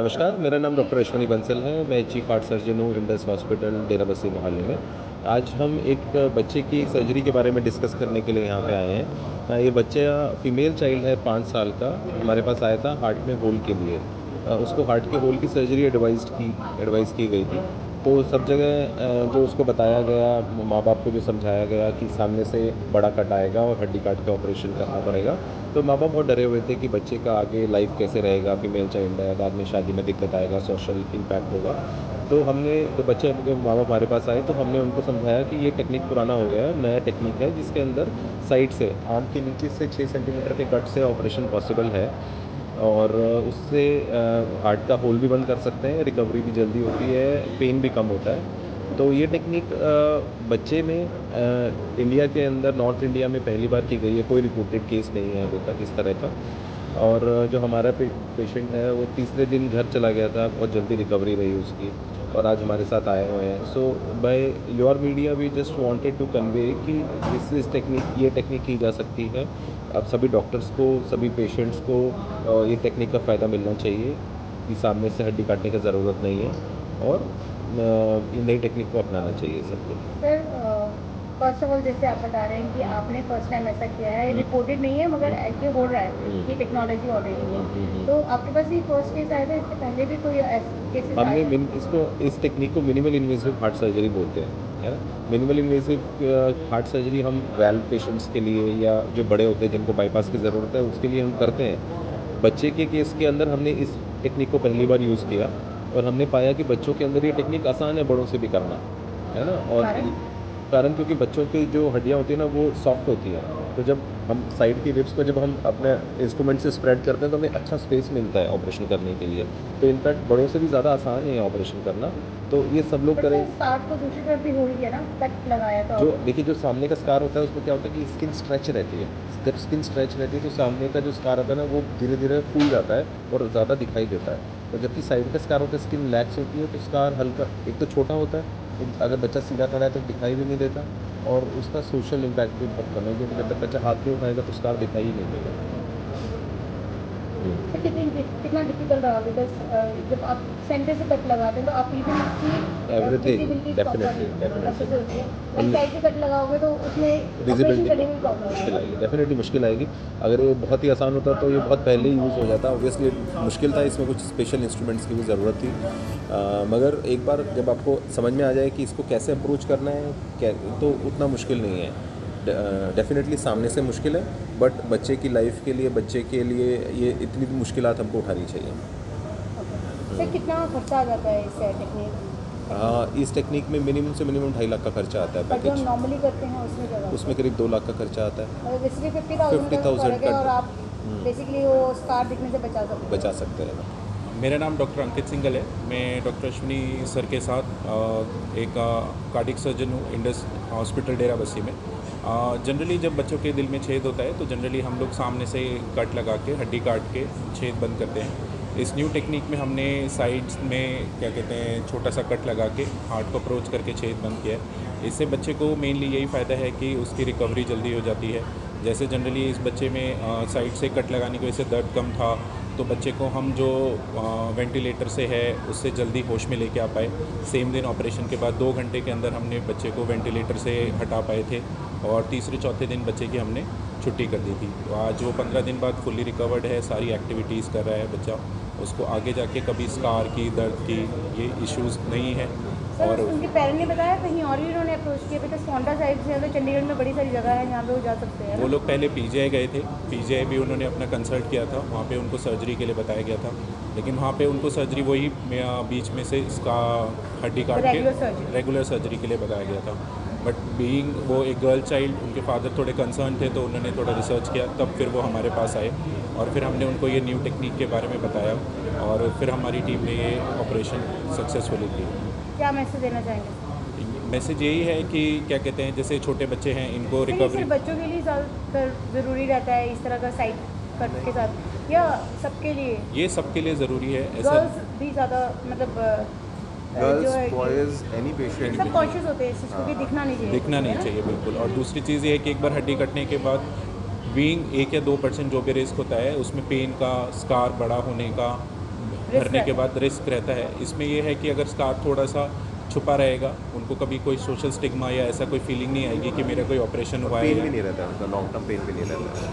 नमस्कार, मेरा नाम डॉक्टर अश्विनी बंसल है। मैं चीफ हार्ट सर्जन हूँ इंडस हॉस्पिटल डेरा बस्सी मोहाली में। आज हम एक बच्चे की सर्जरी के बारे में डिस्कस करने के लिए यहाँ पे आए हैं। ये बच्चा फीमेल चाइल्ड है 5 साल का, हमारे पास आया था हार्ट में होल के लिए। उसको हार्ट के होल की सर्जरी एडवाइस की गई थी। तो सब जगह जो उसको बताया गया, माँ बाप को जो समझाया गया कि सामने से बड़ा कट आएगा और हड्डी काट के ऑपरेशन करना पड़ेगा। तो माँ बाप बहुत डरे हुए थे कि बच्चे का आगे लाइफ कैसे रहेगा, फीमेल चाइल्ड है, बाद में शादी में दिक्कत आएगा, सोशल इम्पैक्ट होगा। तो हमने तो बच्चे के माँ बाप हमारे पास आए तो हमने उनको समझाया कि ये टेक्निक पुराना हो गया है, नया टेक्निक है जिसके अंदर साइड से आर्म के नीचे से 6 सेंटीमीटर के कट से ऑपरेशन पॉसिबल है। और उससे हार्ट का होल भी बंद कर सकते हैं, रिकवरी भी जल्दी होती है, पेन भी कम होता है। तो ये टेक्निक बच्चे में इंडिया के अंदर नॉर्थ इंडिया में पहली बार की गई है। कोई रिपोर्टेड केस नहीं है अभी तक इस तरह का। और जो हमारा पेशेंट है वो तीसरे दिन घर चला गया था, बहुत जल्दी रिकवरी रही उसकी, और आज हमारे साथ आए हुए हैं। So by your media we just wanted to convey कि दिस टेक्निक, ये टेक्निक की जा सकती है। अब सभी डॉक्टर्स को, सभी पेशेंट्स को ये टेक्निक का फ़ायदा मिलना चाहिए कि सामने से हड्डी काटने की ज़रूरत नहीं है, और ये नई टेक्निक को अपनाना चाहिए सबको। सर, फर्स्ट ऑफ ऑल जैसे आप बता रहे हैं कि आपने फर्स्ट टाइम ऐसा किया है, रिपोर्टेड नहीं है मगर ऐसे हो रहा है, ये टेक्नोलॉजी ऑलरेडी है। तो आपके पास ये फर्स्ट केस आया था, इससे पहले भी कोई केसेस आए हमने हैं? इसको, इस टेक्निक को मिनिमल इन्वेसिव हार्ट सर्जरी बोलते हैं, है ना। मिनिमल इन्वेसिव हार्ट सर्जरी हम वेल्व पेशेंट्स के लिए या जो बड़े होते हैं जिनको बाईपास की ज़रूरत है उसके लिए हम करते हैं। बच्चे के केस के अंदर हमने इस टेक्निक को पहली बार यूज़ किया, और हमने पाया कि बच्चों के अंदर ये टेक्निक आसान है बड़ों से भी करना, है ना। और कारण क्योंकि बच्चों की जो हड्डियाँ होती हैं ना वो सॉफ्ट होती हैं। तो जब हम साइड की रिब्स को जब हम अपने इंस्ट्रूमेंट से स्प्रेड करते हैं तो हमें अच्छा स्पेस मिलता है ऑपरेशन करने के लिए। तो इनफैक्ट बड़ों से भी ज़्यादा आसान है ऑपरेशन करना। तो ये सब लोग बट करें। सर स्टार्ट तो दूसरी तरफ भी हो रही है ना, कट लगाया तो जो देखिए, जो सामने का स्कार होता है उसमें क्या होता है कि स्किन स्ट्रेच रहती है। जब स्किन स्ट्रेच रहती है तो सामने का जो स्कार होता है ना वो धीरे धीरे फूल जाता है और ज़्यादा दिखाई देता है। और जबकि साइड का स्कार होता है, स्किन लैक्स होती है, तो स्कार हल्का, एक तो छोटा होता है, अगर बच्चा सीधा खड़ा है तो दिखाई भी नहीं देता, और उसका सोशल इम्पैक्ट भी बहुत कम है, क्योंकि जब तक बच्चा हाथ नहीं उठाएगा तो स्कार दिखाई ही नहीं देगा। तो कितना डिफिकल्ट रहा, बिकॉज जब आप सेंटर से कट लगाते हैं तो आप इवन उसकी एवरीथिंग, विजिबिलिटी प्रॉपर डेफिनेटली अच्छे से होती है, डेफिनेटली। एंड साइड से कट लगाओगे तो उसमें ऑपरेशन विजिबिलिटी करने में प्रॉब्लम मुश्किल है। आएगी, डेफिनेटली मुश्किल आएगी। अगर ये बहुत ही आसान होता तो ये बहुत पहले ही यूज़ हो जाता। ऑब्वियसली मुश्किल था, इसमें कुछ स्पेशल इंस्ट्रूमेंट्स की भी ज़रूरत थी। मगर एक बार जब आपको समझ में आ जाए कि इसको कैसे अप्रोच करना है, तो उतना मुश्किल नहीं है। डेफिनेटली सामने से मुश्किल है, बट बच्चे की लाइफ के लिए, बच्चे के लिए ये इतनी मुश्किलात हमको उठानी चाहिए। सर कितना खर्चा आ जाता है इस टेक्निक? इस टेक्निक में मिनिमम से मिनिमम 2.5 लाख का खर्चा आता है पर जो हम पैकेज। नॉर्मली करते हैं उसमें क्या उसमें करीब 2 लाख का खर्चा आता है। बेसिकली 50,000 का 50,000 फर्क है, का और आप बेसिकली वो स्कार दिखने से बचा सकते हैं। बचा सकते हैं। मेरा नाम डॉक्टर अंकित सिंगल है। मैं डॉक्टर अश्विनी सर के साथ एक कार्डिक सर्जन हूँ इंडस हॉस्पिटल डेरा बस्सी में। जनरली जब बच्चों के दिल में छेद होता है तो जनरली हम लोग सामने से कट लगा के, हड्डी काट के छेद बंद करते हैं। इस न्यू टेक्निक में हमने साइड्स में क्या कहते हैं छोटा सा कट लगा के हार्ट को अप्रोच करके छेद बंद किया है। इससे बच्चे को मेनली यही फ़ायदा है कि उसकी रिकवरी जल्दी हो जाती है। जैसे जनरली इस बच्चे में साइड से कट लगाने की वजह से दर्द कम था, तो बच्चे को हम जो वेंटिलेटर से है उससे जल्दी होश में लेके आ पाए। सेम दिन ऑपरेशन के बाद 2 घंटे के अंदर हमने बच्चे को वेंटिलेटर से हटा पाए थे, और तीसरे चौथे दिन बच्चे की हमने छुट्टी कर दी थी। तो आज वो 15 दिन बाद फुल्ली रिकवर्ड है, सारी एक्टिविटीज़ कर रहा है बच्चा। उसको आगे जाके कभी स्कार की, दर्द की ये इश्यूज़ नहीं है। और उनके पेरेंट्स ने बताया कहीं और भी उन्होंने अप्रोच किया, बिकॉज फोंडा साइड से तो चंडीगढ़ में बड़ी सारी जगह है जहाँ पे वो जा सकते हैं। वो लोग पहले पीजीआई गए थे, पीजीआई भी उन्होंने अपना कंसल्ट किया था, वहाँ पे उनको सर्जरी के लिए बताया गया था, लेकिन वहाँ पे उनको सर्जरी वही बीच में से इसका हड्डी काट के रेगुलर सर्जरी के लिए बताया गया था। बट बीइंग वो एक गर्ल चाइल्ड, उनके फादर थोड़े कंसर्न थे तो उन्होंने थोड़ा रिसर्च किया, तब फिर वो हमारे पास आए और फिर हमने उनको ये न्यू टेक्निक के बारे में बताया, और फिर हमारी टीम ने ये ऑपरेशन सक्सेसफुली किया। क्या मैसेज देना चाहेंगे? मैसेज यही है कि क्या कहते हैं, जैसे छोटे बच्चे हैं इनको रिकवरी, बच्चों के लिए ज़्यादातर ज़रूरी रहता है इस तरह का साइड कट के साथ, या सबके लिए? ये सबके लिए ज़रूरी है। ऐसा गर्ल्स भी ज़्यादा, मतलब गर्ल्स, बॉयज़, एनी पेशेंट सब कॉन्शियस होते हैं इस चीज़ को कि दिखना नहीं चाहिए, दिखना नहीं चाहिए बिल्कुल। और दूसरी चीज़ ये है कि एक बार हड्डी कटने के बाद बीइंग 1 या 2% जो भी रिस्क होता है उसमें पेन का, स्कार बड़ा होने का, भरने के रहता बाद रिस्क रहता है। इसमें ये है कि अगर स्कार थोड़ा सा छुपा रहेगा, उनको कभी कोई सोशल स्टिग्मा या ऐसा कोई फीलिंग नहीं आएगी कि मेरा कोई ऑपरेशन हुआ है पेन या भी नहीं रहता है, लॉन्ग टर्म पेन भी नहीं रहता है।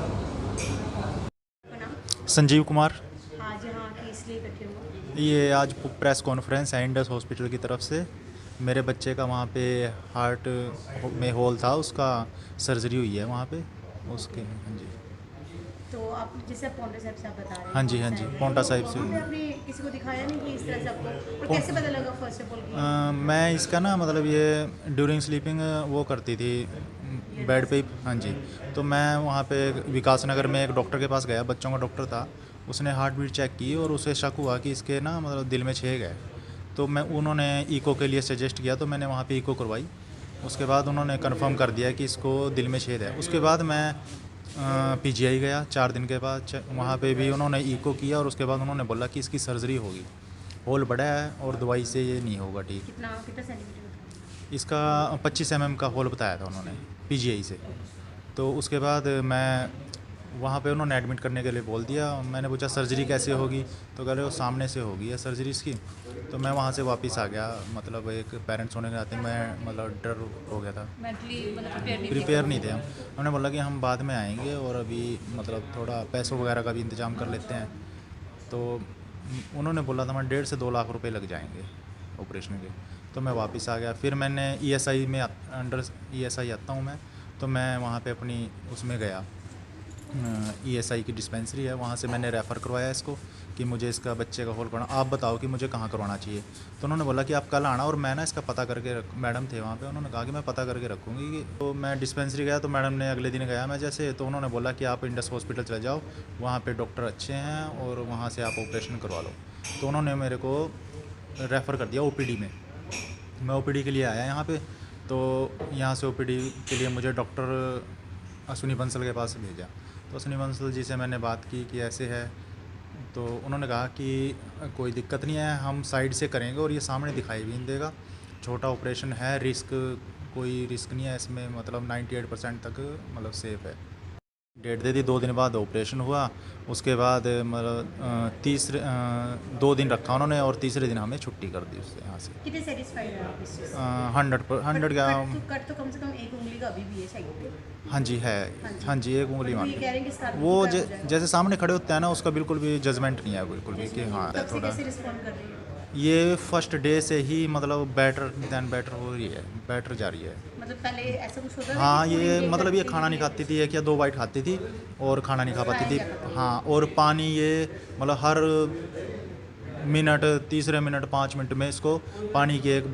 संजीव कुमार। आज यहाँ की इसलिए इकट्ठे हुए ये आज प्रेस कॉन्फ्रेंस है इंडस हॉस्पिटल की तरफ से। मेरे बच्चे का वहाँ पे हार्ट में होल था, उसका सर्जरी हुई है वहाँ पे उसके। हाँ जी, तो आप जैसे पौंडा साहब से आप बता रहे हैं, हाँ जी, हाँ जी, पौंटा साहिब से। वहाँ पे आपने किसी को दिखाया नहीं कि इस तरह से आपको, और कैसे पता लगा फर्स्ट ऑफ ऑल? मैं इसका ना मतलब ये ड्यूरिंग स्लीपिंग वो करती थी बेड पे। हाँ जी, तो मैं वहाँ पे विकास नगर में एक डॉक्टर के पास गया, बच्चों का डॉक्टर था। उसने हार्ट बीट चेक की और उसे शक हुआ कि इसके ना मतलब दिल में छेद है। तो उन्होंने इको के लिए सजेस्ट किया, तो मैंने वहाँ पे इको करवाई। उसके बाद उन्होंने कंफर्म कर दिया कि इसको दिल में छेद है। उसके बाद मैं पीजीआई गया 4 दिन के बाद। वहाँ पे भी उन्होंने इको किया और उसके बाद उन्होंने बोला कि इसकी सर्जरी होगी, होल बड़ा है और दवाई से ये नहीं होगा ठीक। कितना कितना सेंटीमीटर? इसका 25 mm का होल बताया था उन्होंने पीजीआई से। तो उसके बाद मैं वहाँ पे उन्होंने एडमिट करने के लिए बोल दिया। मैंने पूछा सर्जरी कैसे होगी, तो कह रहे वो सामने से होगी है सर्जरी इसकी। तो मैं वहाँ से वापस आ गया, मतलब एक पेरेंट्स होने के नाते मैं मतलब डर हो गया था, मेंटली मतलब प्रिपेयर नहीं थे हम। हमने बोला कि हम बाद में आएंगे और अभी मतलब थोड़ा पैसों वगैरह का भी इंतज़ाम कर लेते हैं। तो उन्होंने बोला था मैं 1.5 से 2 लाख रुपए लग जाएंगे ऑपरेशन के। तो मैं वापस आ गया। फिर मैंने ईएसआई में अंडर ईएसआई आता हूँ मैं, तो मैं वहाँ पे अपनी उसमें गया, ईएसआई की डिस्पेंसरी है, वहाँ से मैंने रेफ़र करवाया इसको कि मुझे इसका बच्चे का होल करवाना, आप बताओ कि मुझे कहाँ करवाना चाहिए। तो उन्होंने बोला कि आप कल आना, और मैं ना इसका पता करके मैडम थे वहाँ पे, उन्होंने कहा कि मैं पता करके रखूँगी कि। तो मैं डिस्पेंसरी गया, तो मैडम ने अगले दिन गया मैं जैसे, तो उन्होंने बोला कि आप इंडस हॉस्पिटल चले जाओ, वहाँ पर डॉक्टर अच्छे हैं और वहाँ से आप ऑपरेशन करवा लो। तो उन्होंने मेरे को रेफ़र कर दिया ओपीडी में। मैं ओपीडी के लिए आया यहाँ पे। तो यहाँ से ओपीडी के लिए मुझे डॉक्टर अश्विनी बंसल के पास भेजा। तो अश्विनी बंसल जी से मैंने बात की कि ऐसे है, तो उन्होंने कहा कि कोई दिक्कत नहीं है, हम साइड से करेंगे और ये सामने दिखाई भी नहीं देगा, छोटा ऑपरेशन है, कोई रिस्क नहीं है इसमें, मतलब 98% तक मतलब सेफ़ है। डेट दे दी, 2 दिन बाद ऑपरेशन हुआ। उसके बाद मतलब 2 दिन रखा उन्होंने और तीसरे दिन हमें छुट्टी कर दी उससे यहाँ से। कितने सेटिस्फाइड हैं आप इससे? 100 का। कट तो कम से कम एक उंगली का अभी भी है साइड पे। हाँ जी है, हाँ जी, एक उंगली ये मान कह रहे हैं कि इसका वो खराब हो जाएगा। जैसे सामने खड़े होते हैं ना, उसका बिल्कुल भी जजमेंट नहीं है बिल्कुल भी कि हाँ तब से थोड़ा। कैसे रिस्पॉन्ड कर रही है? ये फर्स्ट डे से ही मतलब बेटर हो रही है, बेटर जा रही है। मतलब पहले ऐसा कुछ होता था हाँ, कि पूरी ये day मतलब ये करती खाना थी? नहीं खाती थी, 1 या 2 बाइट खाती थी और खाना नहीं खा पाती थी। खाया क्या करती थी? हाँ, और पानी ये मतलब हर मिनट, तीसरे मिनट 5 मिनट में इसको पानी की एक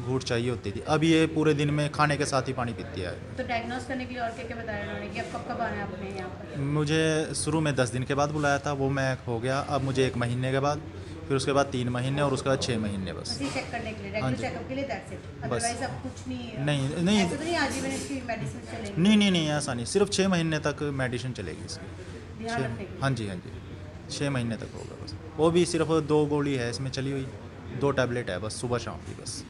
घूंट चाहिए होती थी। अब ये पूरे दिन में खाने के साथ ही पानी पीती है। तो डायग्नोस करने के लिए और क्या क्या बताया उन्होंने कि अब कब आना है आपने यहाँ पर? मुझे शुरू में 10 दिन के बाद बुलाया था, वो मैं हो गया। अब मुझे 1 महीने के बाद, फिर उसके बाद 3 महीने और उसके बाद 6 महीने बस। बस ये चेक करने के लिए, हाँ रेगुलर जी। चेकअप के लिए, दैट्स इट। अदरवाइज अब कुछ नहीं नहीं ऐसा तो नहीं आजीवन इसकी मेडिसिन चलेगी? नहीं ऐसा नहीं, सिर्फ 6 महीने तक मेडिसिन चलेगी इसकी। ध्यान रखने की। हाँ जी, 6 महीने तक होगा बस। वो भी सिर्फ 2 गोली है इसमें चली हुई, 2 टैबलेट है बस, सुबह शाम की बस।